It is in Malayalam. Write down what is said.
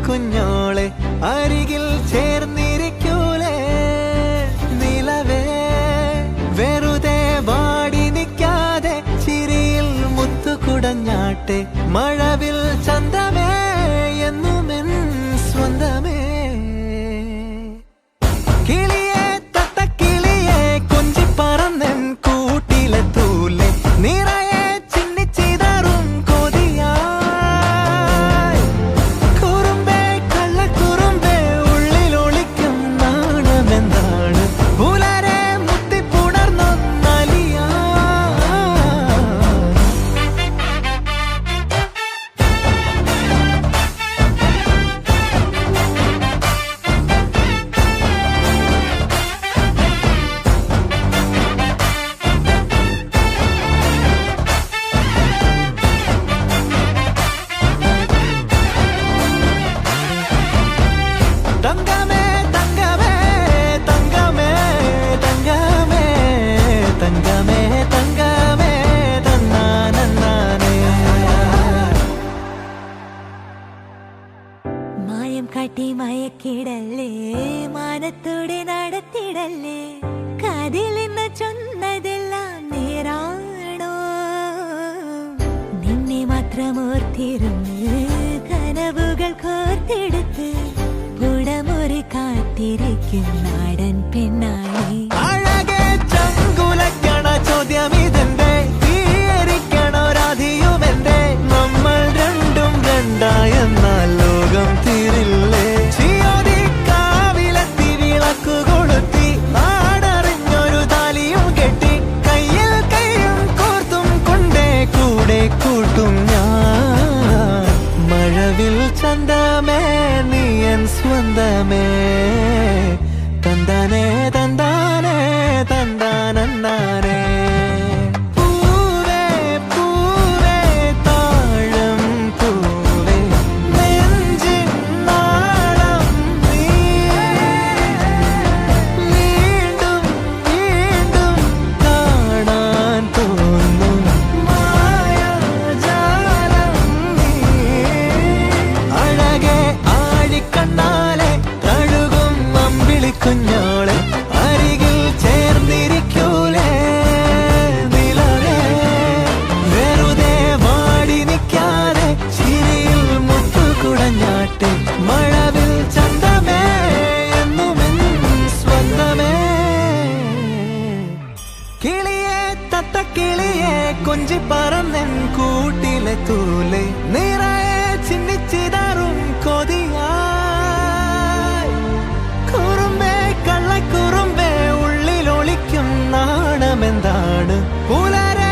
കുഞ്ഞോളെ അരികിൽ ചേർന്നിരിക്കൂലേ നിലവേ വെറുതെ വാടി നിൽക്കാതെ ചിരിയിൽ മുത്തുകുടഞ്ഞാട്ടെ മഴവിൽ ചന്തമേ എന്നുമെൻ സ്വന്തമേ കിളിയെ തത്തക്കിളിയെ കൊഞ്ചി പറന്നെൻ കൂട്ടിലെ തൂലെ നിറയെ ചിന്നിച്ചിതറും കൊതിയായി കുറുമ്പേ കള്ളക്കുറുമ്പേ ഉള്ളിലൊളിക്കും നാണമെന്താണ് പുലരെ മുത്തിപ്പുണർന്നൊന്നലിയാ തങ്കമേ തങ്കമേ തങ്കമേ തങ്കമേ തങ്കമേ തങ്കമേ തന്നാനേ മായം കാട്ടി മയക്കിടല്ലേ മാനത്തോടെ നടത്തിടല്ലേ കാതിലെന്ന് ചൊന്നതെല്ലാം നേരാണോ നിന്നെ മാത്രം ഓർത്തിരുന്ന് കനവുകൾ കോർത്തെടുത്ത് പുടമുറി കാത്തിരിക്കും നാടൻ പെണ്ണായി അഴകെ ചങ്കുലക്കണ ചോദ്യമിതെന്റെ തീയരിക്കണോ രാധിയുമെന്റെ നമ്മൾ രണ്ടും രണ്ടായെന്നാൽ ലോകം തീരില്ലേ ചിയോതി കാവിലെത്തി വിളക്കു കൊളുത്തി നാടറിഞ്ഞൊരു താലിയും കെട്ടി കയ്യിൽ കൈയും കോർത്തും കൊണ്ടേ കൂടെ കൂട്ടും ഞാൻ മഴവിൽ ചന്തമേ നീ എൻ സ്വന്തമേ തന്താനേ തന്താനേ തന്താനേ പൂവേ പൂവേ താഴം പൂവേ നെഞ്ചിൻ നാളം നീ വീണ്ടും വീണ്ടും കാണാൻ തോന്നും മായാജാലം നീ അഴകെ ആഴിക്കണ്ണാലെ തഴുകും അമ്പിളി കുഞ്ഞോളെ അരികിൽ ചേർന്നിരിക്കൂലേ നിലവേ വെറുതെ വാടി നിൽക്കാതെ ചിരിയിൽ മുത്തുകുടഞ്ഞാട്ടെ മഴവിൽ ചന്തമേ എന്നുമെൻ സ്വന്തമേ കിളിയെ തത്തക്കിളിയെ കൊഞ്ചി പറന്നെൻ കൂട്ടിലെ തൂലെ നിറയെ ചിന്നിച്ചിതറും കൊതിയായി കുറുമ്പേ കള്ളക്കുറുമ്പേ ഉള്ളിലൊളിക്കും നാണമെന്താണ് പുലരെ